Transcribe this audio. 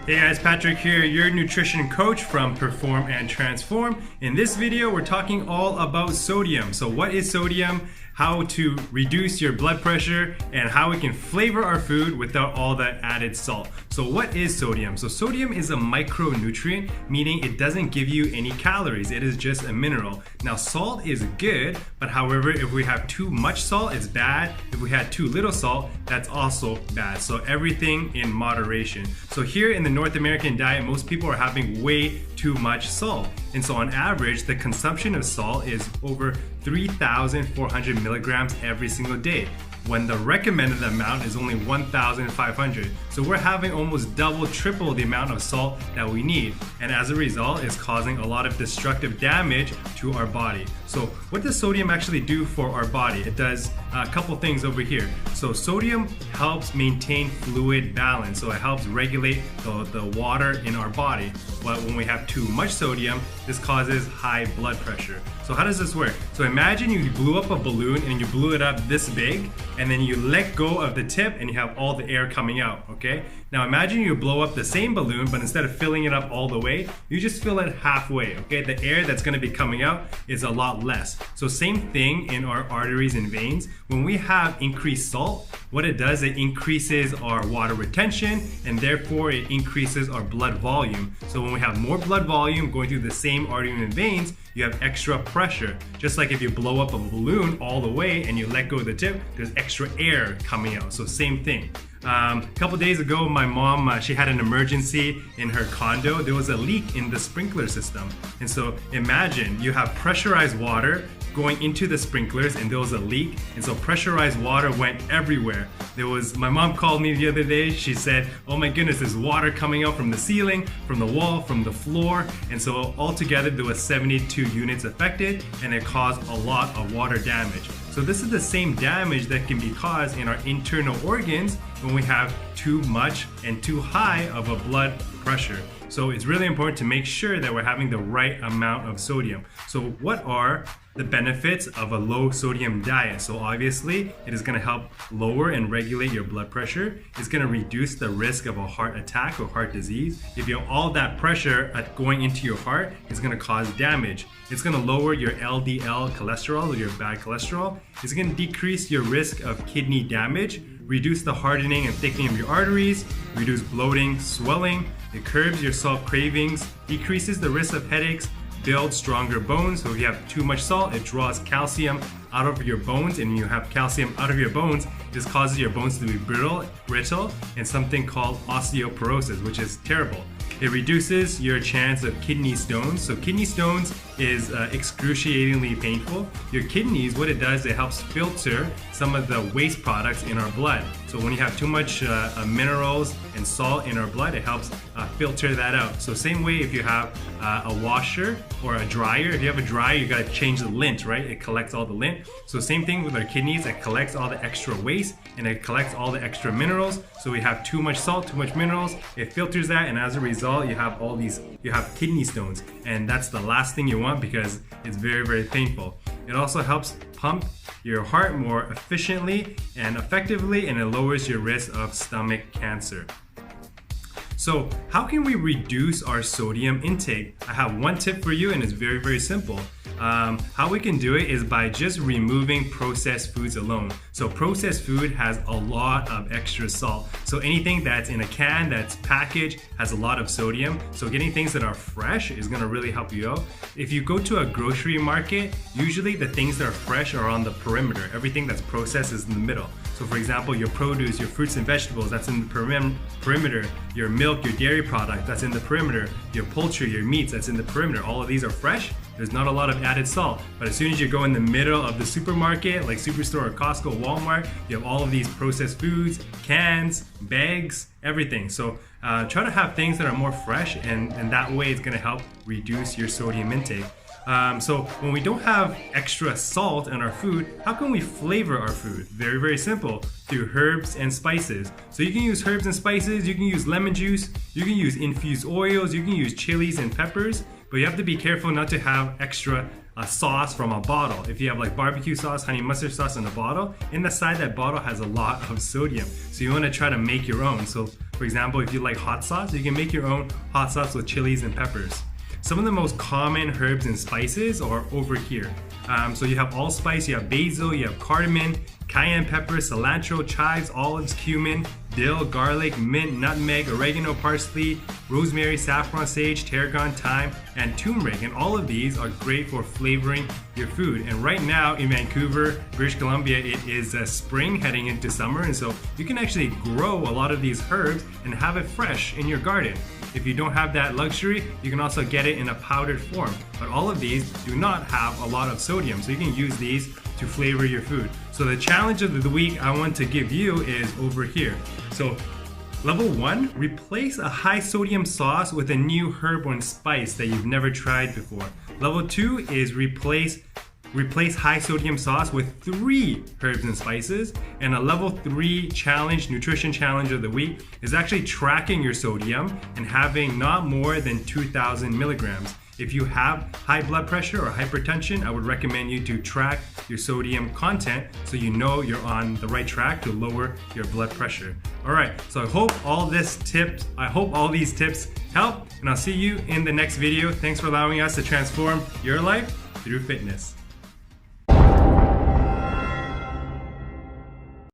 Hey guys, Patrick here, your nutrition coach from Perform and Transform. In this video, we're talking all about sodium. So what is sodium? How to reduce your blood pressure, and how we can flavor our food without all that added salt. So what is sodium? So sodium is a micronutrient, meaning it doesn't give you any calories. It is just a mineral. Now salt is good, but however, if we have too much salt, it's bad. If we had too little salt, that's also bad. So everything in moderation. So here in the North American diet, most people are having way too much salt. And so on average, the consumption of salt is over 3,400 milligrams every single day, when the recommended amount is only 1,500. So we're having almost double, triple the amount of salt that we need. And as a result, it's causing a lot of destructive damage to our body. So what does sodium actually do for our body? It does a couple things over here. So sodium helps maintain fluid balance. So it helps regulate the water in our body. But when we have too much sodium, this causes high blood pressure. So how does this work? So imagine you blew up a balloon and you blew it up this big, and then you let go of the tip and you have all the air coming out, okay? Now imagine you blow up the same balloon, but instead of filling it up all the way, you just fill it halfway, okay? The air that's gonna be coming out is a lot less. So same thing in our arteries and veins. When we have increased salt, what it does, it increases our water retention, and therefore it increases our blood volume. So when we have more blood volume going through the same arteries and veins, you have extra pressure. Just like if you blow up a balloon all the way and you let go of the tip, there's extra air coming out. So same thing. A couple days ago, my mom, she had an emergency in her condo. There was a leak in the sprinkler system. And so imagine you have pressurized water going into the sprinklers and there was a leak, and so pressurized water went everywhere. My mom called me the other day. She said, oh my goodness, there's water coming out from the ceiling, from the wall, from the floor. And so altogether there was 72 units affected, and it caused a lot of water damage. So this is the same damage that can be caused in our internal organs when we have too much and too high of a blood pressure. So it's really important to make sure that we're having the right amount of sodium. So what are the benefits of a low sodium diet? So obviously it is going to help lower and regulate your blood pressure. It's going to reduce the risk of a heart attack or heart disease. If you have all that pressure going into your heart, it's going to cause damage. It's going to lower your LDL cholesterol, or your bad cholesterol. It's going to decrease your risk of kidney damage, reduce the hardening and thickening of your arteries, reduce bloating, swelling. It curbs your salt cravings, decreases the risk of headaches, builds stronger bones. So if you have too much salt, it draws calcium out of your bones, and when you have calcium out of your bones, this causes your bones to be brittle, and something called osteoporosis, which is terrible. It reduces your chance of kidney stones. So kidney stones is excruciatingly painful. Your kidneys, what it does, it helps filter some of the waste products in our blood. So when you have too much minerals and salt in our blood, it helps filter that out. So same way if you have a washer or a dryer. If you have a dryer, you gotta change the lint, right? It collects all the lint. So same thing with our kidneys, it collects all the extra waste and it collects all the extra minerals. So we have too much salt, too much minerals, it filters that, and as a result, you have kidney stones, and that's the last thing you want because it's very, very painful. It also helps pump your heart more efficiently and effectively, and it lowers your risk of stomach cancer. So how can we reduce our sodium intake? I have one tip for you, and it's very, very simple. How we can do it is by just removing processed foods alone. So processed food has a lot of extra salt. So anything that's in a can, that's packaged, has a lot of sodium. So getting things that are fresh is gonna really help you out. If you go to a grocery market, usually the things that are fresh are on the perimeter. Everything that's processed is in the middle. So for example, your produce, your fruits and vegetables, that's in the perimeter. Your milk, your dairy product, that's in the perimeter. Your poultry, your meats, that's in the perimeter. All of these are fresh. There's not a lot of added salt. But as soon as you go in the middle of the supermarket, like Superstore or Costco, Walmart, you have all of these processed foods, cans, bags, everything. So try to have things that are more fresh, and that way it's gonna help reduce your sodium intake. So when we don't have extra salt in our food, how can we flavor our food? Very, very simple, through herbs and spices. So you can use herbs and spices, you can use lemon juice, you can use infused oils, you can use chilies and peppers, but you have to be careful not to have extra sauce from a bottle. If you have like barbecue sauce, honey mustard sauce in a bottle, inside that bottle has a lot of sodium. So you want to try to make your own. So For example, if you like hot sauce, you can make your own hot sauce with chilies and peppers. Some of the most common herbs and spices are over here. So you have allspice, you have basil, you have cardamom, cayenne pepper, cilantro, chives, olives, cumin, dill, garlic, mint, nutmeg, oregano, parsley, rosemary, saffron, sage, tarragon, thyme, and turmeric. And all of these are great for flavoring your food. And right now in Vancouver, British Columbia, it is spring heading into summer, and so you can actually grow a lot of these herbs and have it fresh in your garden. If you don't have that luxury, you can also get it in a powdered form. But all of these do not have a lot of sodium, so you can use these to flavor your food. So the challenge of the week I want to give you is over here. So level 1, replace a high sodium sauce with a new herb or spice that you've never tried before. Level 2 is replace high sodium sauce with 3 herbs and spices. And a level 3 challenge, nutrition challenge of the week, is actually tracking your sodium and having not more than 2,000 milligrams. If you have high blood pressure or hypertension, I would recommend you to track your sodium content so you know you're on the right track to lower your blood pressure. All right, so I hope all these tips help, and I'll see you in the next video. Thanks for allowing us to transform your life through fitness.